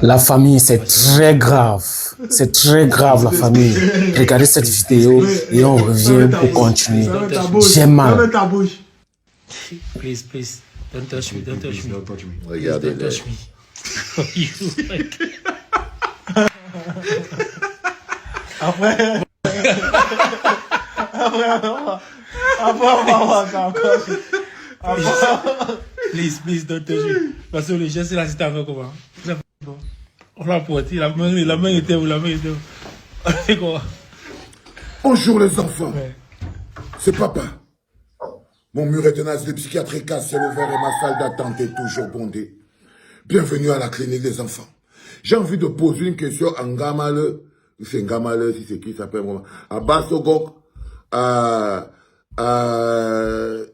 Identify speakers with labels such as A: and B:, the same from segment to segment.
A: La famille, c'est très grave. C'est très grave, la famille. Regardez cette vidéo et on revient pour continuer. J'ai mal.
B: Please, please. Don't touch me, don't touch me.
C: Don't touch me.
B: Regardez. Don't touch me.
D: Après,
B: Please, don't touch me. Parce que le geste là, c'était avec comment? On l'a porté, la main était où, la main était où? C'est quoi?
C: Bonjour les enfants. C'est papa. Mon mur est un asile psychiatrique à ciel ouvert et ma salle d'attente est toujours bondée. Bienvenue à la clinique des enfants. J'ai envie de poser une question à Ngamale. C'est Ngamale, si c'est qui s'appelle comment? À Bassogok.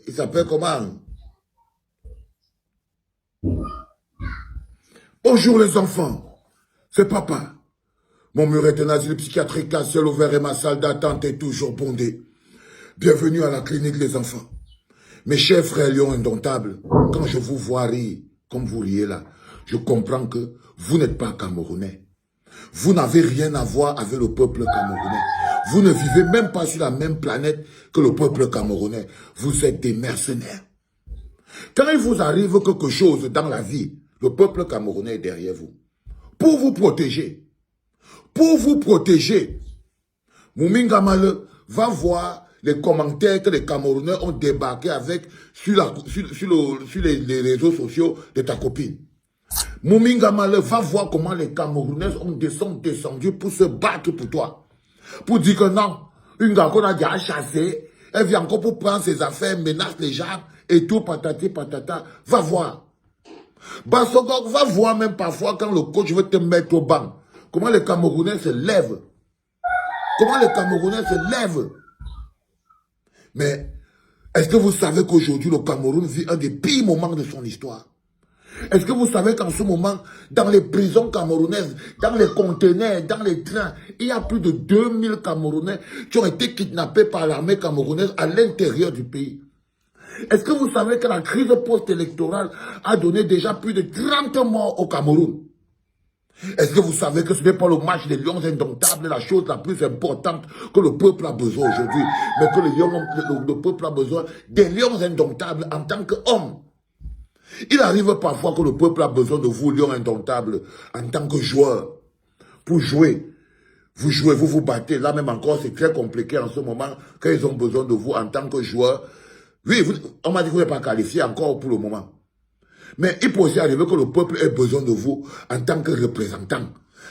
C: Il s'appelle comment? Bonjour les enfants. C'est papa. Mon mur est un asile psychiatrique à ciel ouvert et ma salle d'attente est toujours bondée. Bienvenue à la clinique des enfants. Mes chers frères lions indomptables, quand je vous vois rire, comme vous riez là, je comprends que vous n'êtes pas Camerounais. Vous n'avez rien à voir avec le peuple camerounais. Vous ne vivez même pas sur la même planète que le peuple camerounais. Vous êtes des mercenaires. Quand il vous arrive quelque chose dans la vie, le peuple camerounais est derrière vous. Pour vous protéger. Pour vous protéger. Mouminga Male va voir les commentaires que les Camerounais ont débarqué avec sur les réseaux sociaux de ta copine. Mouminga Male va voir comment les Camerounais sont descendus pour se battre pour toi. Pour dire que non, une gars qu'on a déjà chassé, elle vient encore pour prendre ses affaires, menace les gens et tout, patati patata. Va voir. Bassogok va voir même parfois quand le coach veut te mettre au banc. Comment les Camerounais se lèvent. Comment les Camerounais se lèvent. Mais est-ce que vous savez qu'aujourd'hui le Cameroun vit un des pires moments de son histoire? Est-ce que vous savez qu'en ce moment, dans les prisons camerounaises, dans les conteneurs, dans les trains, il y a plus de 2000 Camerounais qui ont été kidnappés par l'armée camerounaise à l'intérieur du pays? Est-ce que vous savez que la crise post-électorale a donné déjà plus de 30 morts au Cameroun? Est-ce que vous savez que ce n'est pas le match des lions indomptables, la chose la plus importante que le peuple a besoin aujourd'hui, mais que le peuple a besoin des lions indomptables en tant qu'hommes? Il arrive parfois que le peuple a besoin de vous, lions indomptables, en tant que joueurs, pour jouer. Vous jouez, vous vous battez. Là même encore, c'est très compliqué en ce moment, quand ils ont besoin de vous en tant que joueurs. Oui, on m'a dit que vous n'êtes pas qualifié encore pour le moment. Mais il peut aussi arriver que le peuple ait besoin de vous en tant que représentant,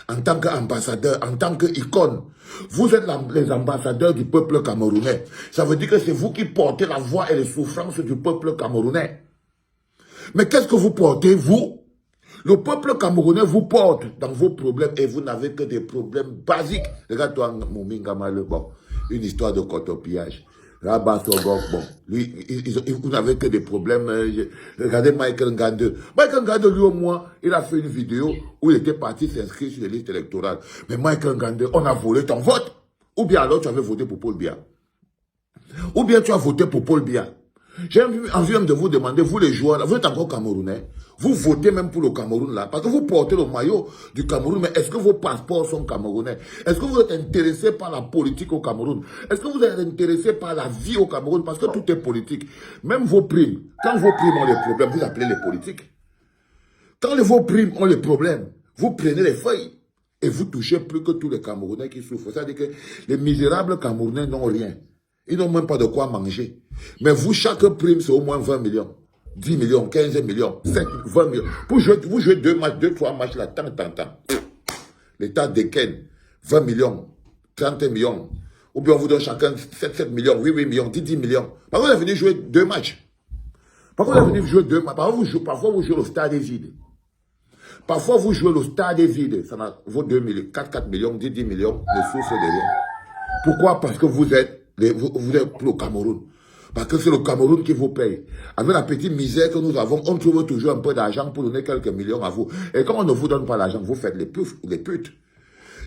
C: en tant qu'ambassadeur, en tant qu'icône. Vous êtes les ambassadeurs du peuple camerounais. Ça veut dire que c'est vous qui portez la voix et les souffrances du peuple camerounais. Mais qu'est-ce que vous portez, vous? Le peuple camerounais vous porte dans vos problèmes et vous n'avez que des problèmes basiques. Regarde-toi, Mouminga Male, bon, une histoire de cotopillage. Là-bas, bon, lui, vous n'avez que des problèmes. Regardez Michael Ngande. Michael Ngande, lui, au moins, il a fait une vidéo où il était parti s'inscrire sur les listes électorales. Mais Michael Ngande, on a volé ton vote. Ou bien alors, tu avais voté pour Paul Biya. Ou bien tu as voté pour Paul Biya. J'ai envie de vous demander, vous les joueurs, là, vous êtes encore Camerounais. Vous votez même pour le Cameroun là, parce que vous portez le maillot du Cameroun, mais est-ce que vos passeports sont camerounais? Est-ce que vous êtes intéressé par la politique au Cameroun? Est-ce que vous êtes intéressé par la vie au Cameroun? Parce que tout est politique. Même vos primes, quand vos primes ont des problèmes, vous appelez les politiques. Quand vos primes ont des problèmes, vous prenez les feuilles et vous touchez plus que tous les Camerounais qui souffrent. C'est-à-dire que les misérables Camerounais n'ont rien. Ils n'ont même pas de quoi manger. Mais vous, chaque prime, c'est au moins 20 millions. 10 millions, 15 millions, 7, 20 millions. Vous jouez 2 matchs, 2, 3 matchs là, tant. L'État dégaine 20 millions, 30 millions. Ou bien on vous donne chacun 7 millions, 8 millions, 10 millions. Parfois, vous venez jouer 2 matchs. Parfois, vous venez jouer 2 matchs. Parfois, vous jouez le stade est vide. Parfois, vous jouez le stade est vide. Ça vaut 2 millions, 4 millions, 10 millions, ne souffre de rien. Pourquoi? Parce que vous êtes pour le Cameroun. Parce que c'est le Cameroun qui vous paye. Avec la petite misère que nous avons, on trouve toujours un peu d'argent pour donner quelques millions à vous. Et quand on ne vous donne pas l'argent, vous faites les poufs ou les putes.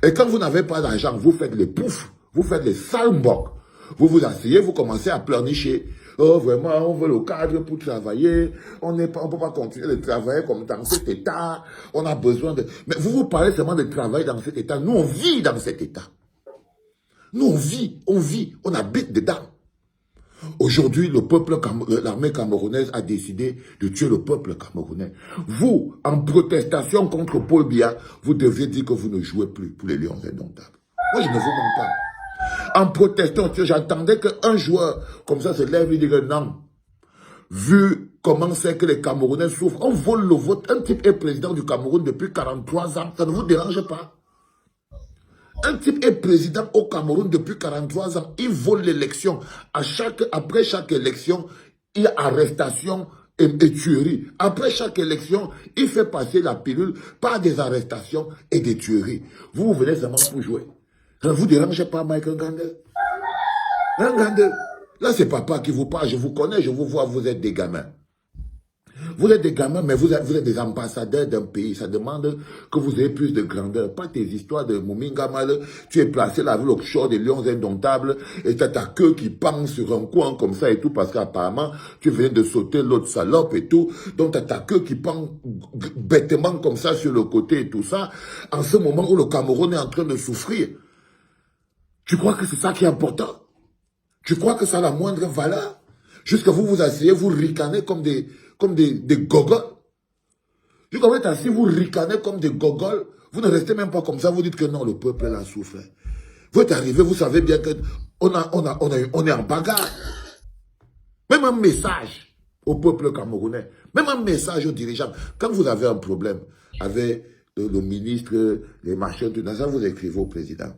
C: Et quand vous n'avez pas d'argent, vous faites les poufs, vous faites les salmbocs. Vous vous asseyez, vous commencez à pleurnicher. Oh, vraiment, on veut le cadre pour travailler. On peut pas continuer de travailler comme dans cet état. On a besoin de... Mais vous parlez seulement de travail dans cet état. Nous, on vit dans cet état. Nous, on vit, on habite dedans. Aujourd'hui, l'armée camerounaise a décidé de tuer le peuple camerounais. Vous, en protestation contre Paul Biya, vous deviez dire que vous ne jouez plus pour les Lions indomptables. Moi, je ne vous mens pas. En protestant, j'entendais qu'un joueur comme ça se lève et dit que non. Vu comment c'est que les Camerounais souffrent, on vole le vote. Un type est président du Cameroun depuis 43 ans. Ça ne vous dérange pas? Un type est président au Cameroun depuis 43 ans. Il vole l'élection. Après chaque élection, il y a arrestation et tuerie. Après chaque élection, il fait passer la pilule par des arrestations et des tueries. Vous venez seulement pour jouer. Ça ne vous dérange pas, Michael Ngandé? Ngandé, là c'est papa qui vous parle, je vous connais, je vous vois, vous êtes des gamins. Vous êtes des gamins, mais vous êtes des ambassadeurs d'un pays. Ça demande que vous ayez plus de grandeur. Pas tes histoires de Mouminga Mal. Tu es placé là avec l'offshore des Lions indomptables et tu as ta queue qui pend sur un coin comme ça et tout parce qu'apparemment, tu viens de sauter l'autre salope et tout. Donc, tu as ta queue qui pend bêtement comme ça sur le côté et tout ça. En ce moment où le Cameroun est en train de souffrir. Tu crois que c'est ça qui est important? Tu crois que ça a la moindre valeur? Jusqu'à vous vous asseyez, vous ricanez comme des gogoles. Jusqu'à vous êtes assis, vous ricanez comme des gogoles. Vous ne restez même pas comme ça, vous dites que non, le peuple là souffre. Vous êtes arrivé, vous savez bien que on est en bagarre. Même un message au peuple camerounais, même un message aux dirigeants. Quand vous avez un problème avec le ministre, les machins, tout ça, vous écrivez au président.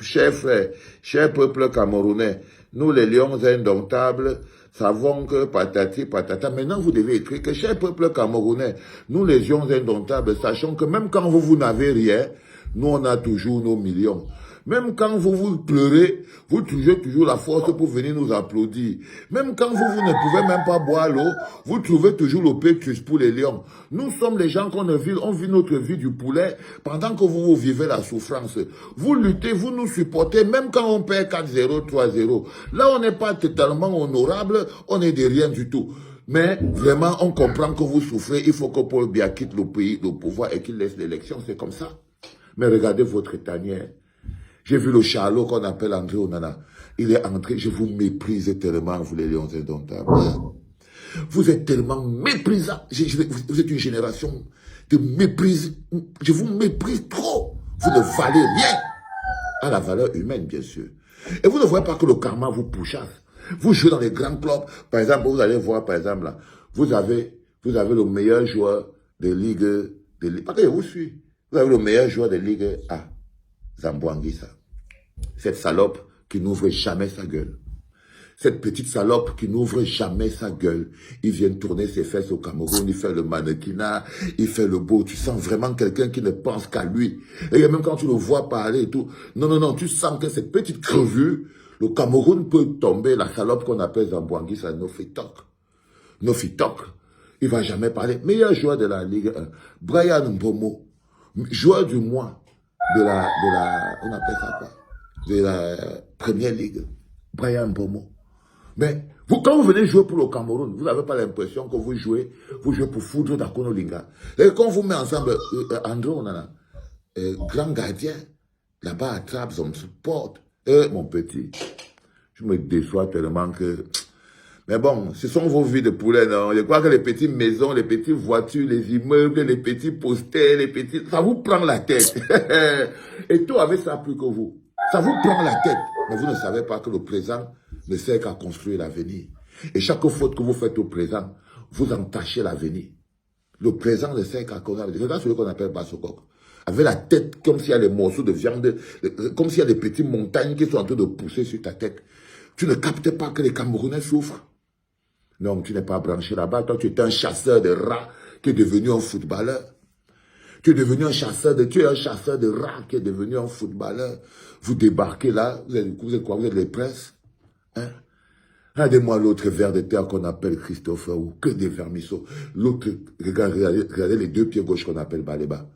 C: Cher peuple camerounais, nous les Lions indomptables savons que patati patata. Maintenant vous devez écrire que cher peuple camerounais, nous les Lions indomptables sachons que même quand vous n'avez rien, nous on a toujours nos millions. Même quand vous pleurez, vous trouvez toujours la force pour venir nous applaudir. Même quand vous ne pouvez même pas boire l'eau, vous trouvez toujours le pétrus pour les lions. Nous sommes les gens on vit notre vie du poulet pendant que vous vivez la souffrance. Vous luttez, vous nous supportez, même quand on perd 4-0, 3-0. Là, on n'est pas totalement honorable, on est de rien du tout. Mais vraiment, on comprend que vous souffrez. Il faut que Paul Biya quitte le pays, le pouvoir et qu'il laisse l'élection. C'est comme ça. Mais regardez votre tanière. J'ai vu le charlot qu'on appelle André Onana. Il est entré, je vous méprise tellement, vous les Lions indomptables. Vous êtes tellement méprisants. Vous êtes une génération de méprise. Je vous méprise trop. Vous ne valez rien à la valeur humaine, bien sûr. Et vous ne voyez pas que le karma vous pourchasse. Vous jouez dans les grands clubs. Par exemple, vous allez voir, par exemple, là, vous avez le meilleur joueur de Ligue. Parce que je vous suis. Vous avez le meilleur joueur de Ligue A. Zamboanguissa. Cette salope qui n'ouvre jamais sa gueule. Cette petite salope qui n'ouvre jamais sa gueule. Il vient tourner ses fesses au Cameroun, il fait le mannequinat, il fait le beau. Tu sens vraiment quelqu'un qui ne pense qu'à lui. Et même quand tu le vois parler et tout, non, tu sens que cette petite crevure, le Cameroun peut tomber, la salope qu'on appelle Zamboanguissa, Nofitok. Il va jamais parler. Meilleur joueur de la Ligue 1, Brian Mbomo, joueur du mois. On appelle ça quoi? De la Première Ligue, Brian Mbomo. Mais quand vous venez jouer pour le Cameroun, vous n'avez pas l'impression que vous jouez pour foudre d'Akono Linga. Et quand vous mettez ensemble, André Onana, grand gardien, là-bas à Traps, on me supporte. Mon petit, je me déçois tellement que... Mais bon, ce sont vos vies de poulet, non? Je crois que les petites maisons, les petites voitures, les immeubles, les petits posters, ça vous prend la tête. Et tout avec ça plus que vous. Ça vous prend la tête. Mais vous ne savez pas que le présent ne sert qu'à construire l'avenir. Et chaque faute que vous faites au présent, vous entachez l'avenir. Le présent ne sert qu'à construire l'avenir. Regarde celui qu'on appelle Bassokok. Avec la tête comme s'il y a des morceaux de viande, comme s'il y a des petites montagnes qui sont en train de pousser sur ta tête. Tu ne captes pas que les Camerounais souffrent. Non, tu n'es pas branché là-bas. Toi, tu es un chasseur de rats qui est devenu un footballeur. Tu es devenu un chasseur de rats qui est devenu un footballeur. Vous débarquez là, vous êtes quoi? Vous êtes les princes? Hein? Regardez-moi l'autre ver de terre qu'on appelle Christopher, ou que des vermisseaux. L'autre, regardez les deux pieds gauches qu'on appelle Baléba.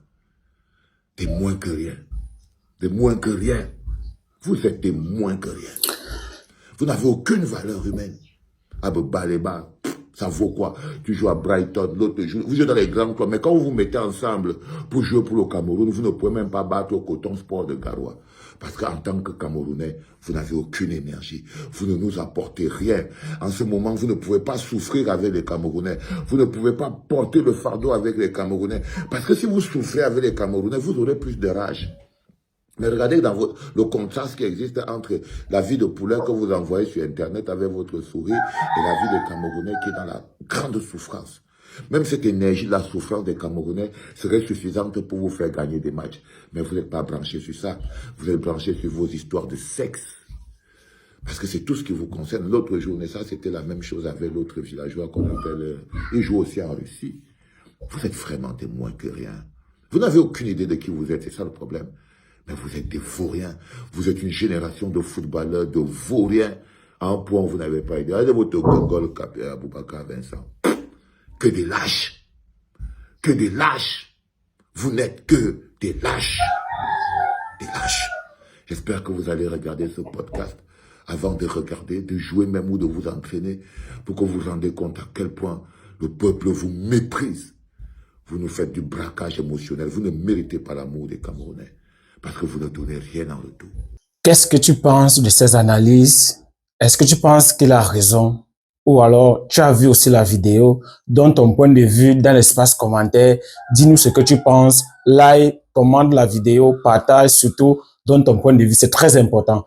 C: Des moins que rien. Des moins que rien. Vous êtes des moins que rien. Vous n'avez aucune valeur humaine. Ah ben, Baléba, ça vaut quoi? Tu joues à Brighton, l'autre joue. Vous jouez dans les grands clubs, mais quand vous vous mettez ensemble pour jouer pour le Cameroun, vous ne pouvez même pas battre au Coton Sport de Garoua. Parce qu'en tant que Camerounais, vous n'avez aucune énergie. Vous ne nous apportez rien. En ce moment, vous ne pouvez pas souffrir avec les Camerounais. Vous ne pouvez pas porter le fardeau avec les Camerounais. Parce que si vous souffrez avec les Camerounais, vous aurez plus de rage. Mais regardez dans le contraste qui existe entre la vie de poulet que vous envoyez sur Internet avec votre souris et la vie des Camerounais qui est dans la grande souffrance. Même cette énergie de la souffrance des Camerounais serait suffisante pour vous faire gagner des matchs. Mais vous n'êtes pas branché sur ça. Vous êtes branché sur vos histoires de sexe. Parce que c'est tout ce qui vous concerne. L'autre journée, ça, c'était la même chose avec l'autre villageois qu'on appelle... il joue aussi en Russie. Vous êtes vraiment des moins que rien. Vous n'avez aucune idée de qui vous êtes, c'est ça le problème. Mais vous êtes des vauriens. Vous êtes une génération de footballeurs, de vauriens. À un point où vous n'avez pas idée. Regardez votre Gogol Capé Aboubakar Vincent. Que des lâches. Que des lâches. Vous n'êtes que des lâches. Des lâches. J'espère que vous allez regarder ce podcast avant de regarder, de jouer même ou de vous entraîner pour que vous vous rendez compte à quel point le peuple vous méprise. Vous nous faites du braquage émotionnel. Vous ne méritez pas l'amour des Camerounais parce que vous ne donnez rien en retour.
A: Qu'est-ce que tu penses de ces analyses? Est-ce que tu penses qu'il a raison? Ou alors, tu as vu aussi la vidéo, donne ton point de vue dans l'espace commentaire, dis-nous ce que tu penses, like, commente la vidéo, partage, surtout, donne ton point de vue, c'est très important.